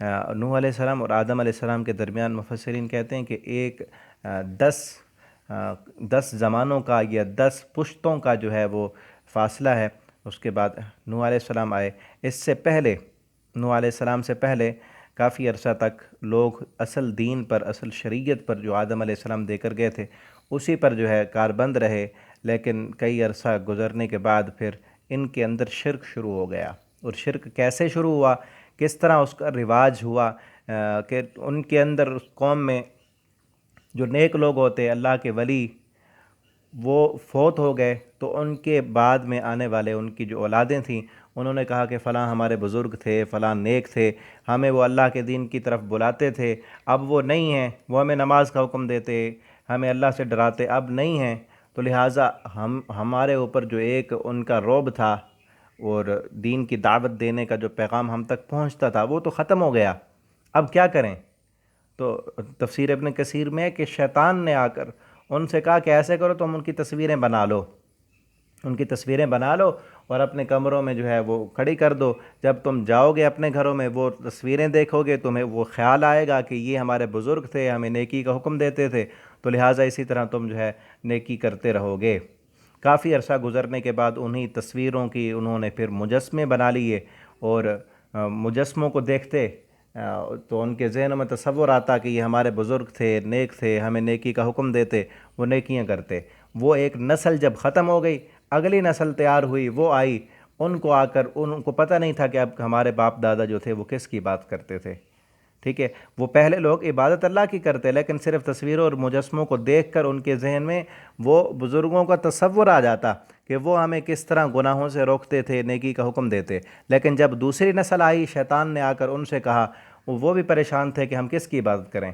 نوح علیہ السلام اور آدم علیہ السلام کے درمیان مفسرین کہتے ہیں کہ ایک 10 زمانوں کا یا 10 پشتوں کا جو ہے وہ فاصلہ ہے۔ اس کے بعد نوح علیہ السلام آئے۔ اس سے پہلے نوح علیہ السلام سے پہلے کافی عرصہ تک لوگ اصل دین پر، اصل شریعت پر جو آدم علیہ السلام دے کر گئے تھے اسی پر جو ہے کاربند رہے، لیکن کئی عرصہ گزرنے کے بعد پھر ان کے اندر شرک شروع ہو گیا۔ اور شرک کیسے شروع ہوا، کس طرح اس کا رواج ہوا، کہ ان کے اندر اس قوم میں جو نیک لوگ ہوتے، اللہ کے ولی، وہ فوت ہو گئے تو ان کے بعد میں آنے والے ان کی جو اولادیں تھیں انہوں نے کہا کہ فلاں ہمارے بزرگ تھے، فلاں نیک تھے، ہمیں وہ اللہ کے دین کی طرف بلاتے تھے، اب وہ نہیں ہیں، وہ ہمیں نماز کا حکم دیتے، ہمیں اللہ سے ڈراتے، اب نہیں ہیں، تو لہٰذا ہمارے اوپر جو ایک ان کا رعب تھا اور دین کی دعوت دینے کا جو پیغام ہم تک پہنچتا تھا وہ تو ختم ہو گیا، اب کیا کریں؟ تو تفسیر ابن کثیر میں ہے کہ شیطان نے آ کر ان سے کہا کہ ایسے کرو، تم ان کی تصویریں بنا لو، ان کی تصویریں بنا لو اور اپنے کمروں میں جو ہے وہ کھڑی کر دو، جب تم جاؤ گے اپنے گھروں میں وہ تصویریں دیکھو گے تمہیں وہ خیال آئے گا کہ یہ ہمارے بزرگ تھے، ہمیں نیکی کا حکم دیتے تھے، تو لہٰذا اسی طرح تم جو ہے نیکی کرتے رہو گے۔ کافی عرصہ گزرنے کے بعد انہی تصویروں کی انہوں نے پھر مجسمے بنا لیے، اور مجسموں کو دیکھتے تو ان کے ذہنوں میں تصور آتا کہ یہ ہمارے بزرگ تھے، نیک تھے، ہمیں نیکی کا حکم دیتے، وہ نیکیاں کرتے۔ وہ ایک نسل جب ختم ہو گئی، اگلی نسل تیار ہوئی، وہ آئی، ان کو آ کر ان کو پتہ نہیں تھا کہ اب ہمارے باپ دادا جو تھے وہ کس کی بات کرتے تھے، ٹھیک ہے؟ وہ پہلے لوگ عبادت اللہ کی کرتے، لیکن صرف تصویروں اور مجسموں کو دیکھ کر ان کے ذہن میں وہ بزرگوں کا تصور آ جاتا کہ وہ ہمیں کس طرح گناہوں سے روکتے تھے، نیکی کا حکم دیتے۔ لیکن جب دوسری نسل آئی، شیطان نے آ کر ان سے کہا، وہ بھی پریشان تھے کہ ہم کس کی عبادت کریں،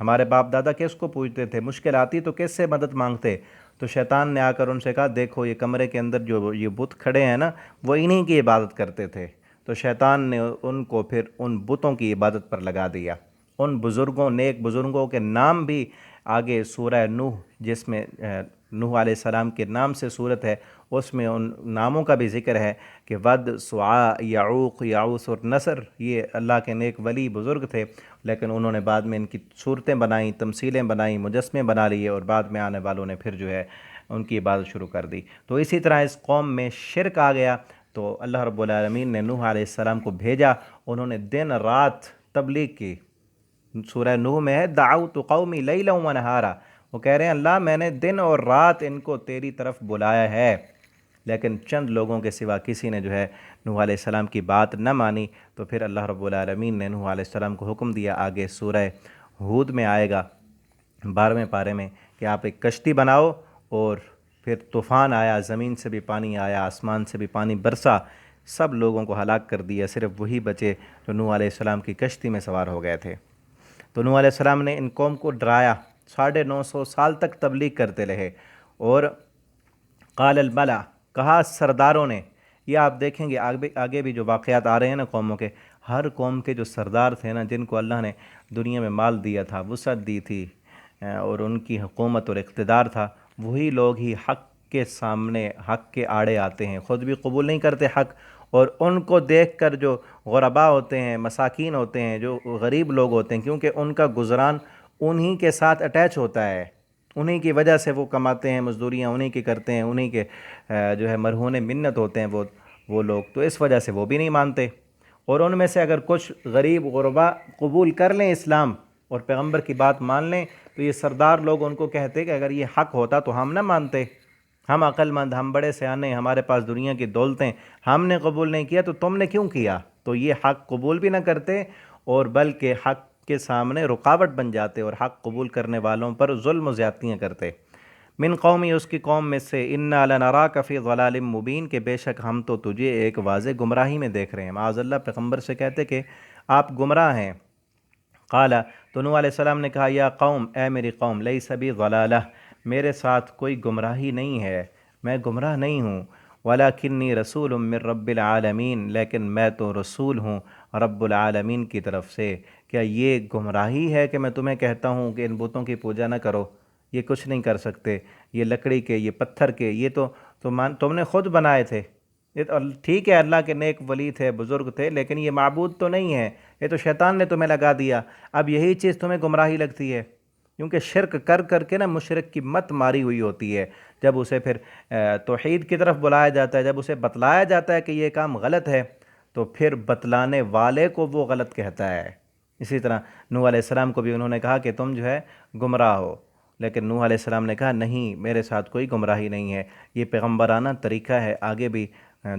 ہمارے باپ دادا کس کو پوجتے تھے، مشکل آتی تو کس سے مدد مانگتے؟ تو شیطان نے آ کر ان سے کہا، دیکھو یہ کمرے کے اندر جو یہ بت کھڑے ہیں نا، وہ انہی کی عبادت کرتے تھے۔ تو شیطان نے ان کو پھر ان بتوں کی عبادت پر لگا دیا۔ ان بزرگوں، نیک بزرگوں کے نام بھی آگے سورہ نوح، جس میں نوح علیہ السلام کے نام سے صورت ہے، اس میں ان ناموں کا بھی ذکر ہے کہ ود، سواع، یعوق، یعوث اور نصر، یہ اللہ کے نیک ولی بزرگ تھے، لیکن انہوں نے بعد میں ان کی صورتیں بنائیں، تمثیلیں بنائیں، مجسمے بنا لیے، اور بعد میں آنے والوں نے پھر جو ہے ان کی عبادت شروع کر دی۔ تو اسی طرح اس قوم میں شرک آ گیا، تو اللہ رب العالمین نے نوح علیہ السلام کو بھیجا، انہوں نے دن رات تبلیغ کی۔ سورہ نوح میں ہے دعوت قومی لیلا و نہارا، وہ کہہ رہے ہیں اللہ میں نے دن اور رات ان کو تیری طرف بلایا ہے، لیکن چند لوگوں کے سوا کسی نے جو ہے نوح علیہ السلام کی بات نہ مانی، تو پھر اللہ رب العالمین نے نوح علیہ السلام کو حکم دیا، آگے سورہ ہود میں آئے گا 12ویں پارے میں، کہ آپ ایک کشتی بناؤ، اور پھر طوفان آیا، زمین سے بھی پانی آیا، آسمان سے بھی پانی برسا، سب لوگوں کو ہلاک کر دیا، صرف وہی بچے جو نوح علیہ السلام کی کشتی میں سوار ہو گئے تھے۔ تو نوح علیہ السلام نے ان قوم کو ڈرایا، 950 سال تک تبلیغ کرتے رہے، اور قال الملا، کہا سرداروں نے، یہ آپ دیکھیں گے آگے بھی جو واقعات آ رہے ہیں نا قوموں کے، ہر قوم کے جو سردار تھے نا، جن کو اللہ نے دنیا میں مال دیا تھا، وسعت دی تھی، اور ان کی حکومت اور اقتدار تھا، وہی لوگ ہی حق کے سامنے، حق کے آڑے آتے ہیں، خود بھی قبول نہیں کرتے حق، اور ان کو دیکھ کر جو غربا ہوتے ہیں، مساکین ہوتے ہیں، جو غریب لوگ ہوتے ہیں، کیونکہ ان کا گزران انہی کے ساتھ اٹیچ ہوتا ہے، انہی کی وجہ سے وہ کماتے ہیں، مزدوریاں انہی کی کرتے ہیں، انہی کے جو ہے مرہون منت ہوتے ہیں وہ لوگ، تو اس وجہ سے وہ بھی نہیں مانتے۔ اور ان میں سے اگر کچھ غریب غربا قبول کر لیں اسلام اور پیغمبر کی بات مان لیں، تو یہ سردار لوگ ان کو کہتے کہ اگر یہ حق ہوتا تو ہم نہ مانتے، ہم عقل مند، ہم بڑے سیانے، ہمارے پاس دنیا کی دولتیں، ہم نے قبول نہیں کیا تو تم نے کیوں کیا؟ تو یہ حق قبول بھی نہ کرتے، اور بلکہ حق کے سامنے رکاوٹ بن جاتے، اور حق قبول کرنے والوں پر ظلم و زیادتیاں کرتے۔ من قومی، اس کی قوم میں سے، انا لنراک فی ضلال مبین، کہ بے شک ہم تو تجھے ایک واضح گمراہی میں دیکھ رہے ہیں۔ معاذ اللہ پیغمبر سے کہتے کہ آپ گمراہ ہیں۔ قالا، تو نوح علیہ السلام نے کہا، یا قوم، اے میری قوم، لیس بی ضلالہ، میرے ساتھ کوئی گمراہی نہیں ہے، میں گمراہ نہیں ہوں، ولکنی رسول من رب العالمین، لیکن میں تو رسول ہوں رب العالمین کی طرف سے۔ کیا یہ گمراہی ہے کہ میں تمہیں کہتا ہوں کہ ان بتوں کی پوجا نہ کرو، یہ کچھ نہیں کر سکتے، یہ لکڑی کے، یہ پتھر کے، یہ تو تم نے خود بنائے تھے، یہ تو ٹھیک ہے اللہ کے نیک ولی تھے، بزرگ تھے، لیکن یہ معبود تو نہیں ہے، یہ تو شیطان نے تمہیں لگا دیا، اب یہی چیز تمہیں گمراہی لگتی ہے، کیونکہ شرک کر کر کے نا مشرک کی مت ماری ہوئی ہوتی ہے۔ جب اسے پھر توحید کی طرف بلایا جاتا ہے، جب اسے بتلایا جاتا ہے کہ یہ کام غلط ہے، تو پھر بتلانے والے کو وہ غلط کہتا ہے۔ اسی طرح نوح علیہ السلام کو بھی انہوں نے کہا کہ تم جو ہے گمراہ ہو، لیکن نوح علیہ السلام نے کہا نہیں، میرے ساتھ کوئی گمراہی نہیں ہے۔ یہ پیغمبرانہ طریقہ ہے، آگے بھی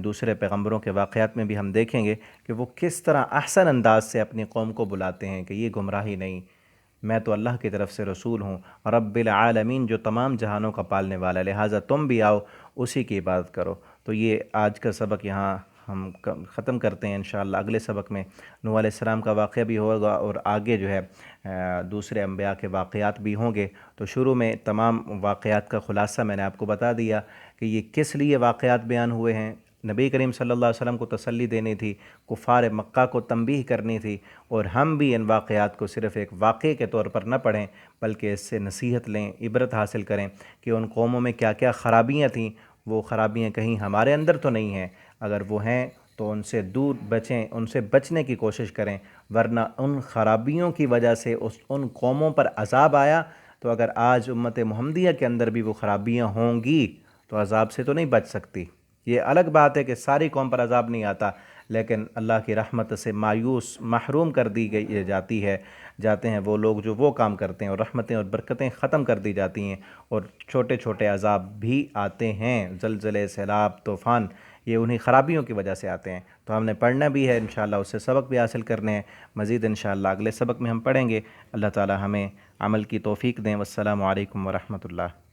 دوسرے پیغمبروں کے واقعات میں بھی ہم دیکھیں گے کہ وہ کس طرح احسن انداز سے اپنی قوم کو بلاتے ہیں کہ یہ گمراہی نہیں، میں تو اللہ کی طرف سے رسول ہوں، رب العالمین جو تمام جہانوں کا پالنے والا ہے، لہٰذا تم بھی آؤ اسی کی عبادت کرو۔ تو یہ آج کا سبق یہاں ہم ختم کرتے ہیں، انشاءاللہ اگلے سبق میں نوح علیہ السلام کا واقعہ بھی ہوگا اور آگے جو ہے دوسرے انبیاء کے واقعات بھی ہوں گے۔ تو شروع میں تمام واقعات کا خلاصہ میں نے آپ کو بتا دیا کہ یہ کس لیے واقعات بیان ہوئے ہیں۔ نبی کریم صلی اللہ علیہ وسلم کو تسلی دینی تھی، کفار مکہ کو تنبیہ کرنی تھی، اور ہم بھی ان واقعات کو صرف ایک واقعے کے طور پر نہ پڑھیں بلکہ اس سے نصیحت لیں، عبرت حاصل کریں کہ ان قوموں میں کیا کیا خرابیاں تھیں، وہ خرابیاں کہیں ہمارے اندر تو نہیں ہیں، اگر وہ ہیں تو ان سے دور بچیں، ان سے بچنے کی کوشش کریں، ورنہ ان خرابیوں کی وجہ سے ان قوموں پر عذاب آیا تو اگر آج امت محمدیہ کے اندر بھی وہ خرابیاں ہوں گی تو عذاب سے تو نہیں بچ سکتی۔ یہ الگ بات ہے کہ ساری قوم پر عذاب نہیں آتا، لیکن اللہ کی رحمت سے مایوس محروم کر دی جاتے ہیں وہ لوگ جو وہ کام کرتے ہیں، اور رحمتیں اور برکتیں ختم کر دی جاتی ہیں، اور چھوٹے چھوٹے عذاب بھی آتے ہیں، زلزلے، سیلاب، طوفان، یہ انہی خرابیوں کی وجہ سے آتے ہیں۔ تو ہم نے پڑھنا بھی ہے انشاءاللہ، اس سے سبق بھی حاصل کرنے ہیں، مزید انشاءاللہ اگلے سبق میں ہم پڑھیں گے۔ اللہ تعالی ہمیں عمل کی توفیق دیں۔ والسلام علیکم ورحمۃ اللہ۔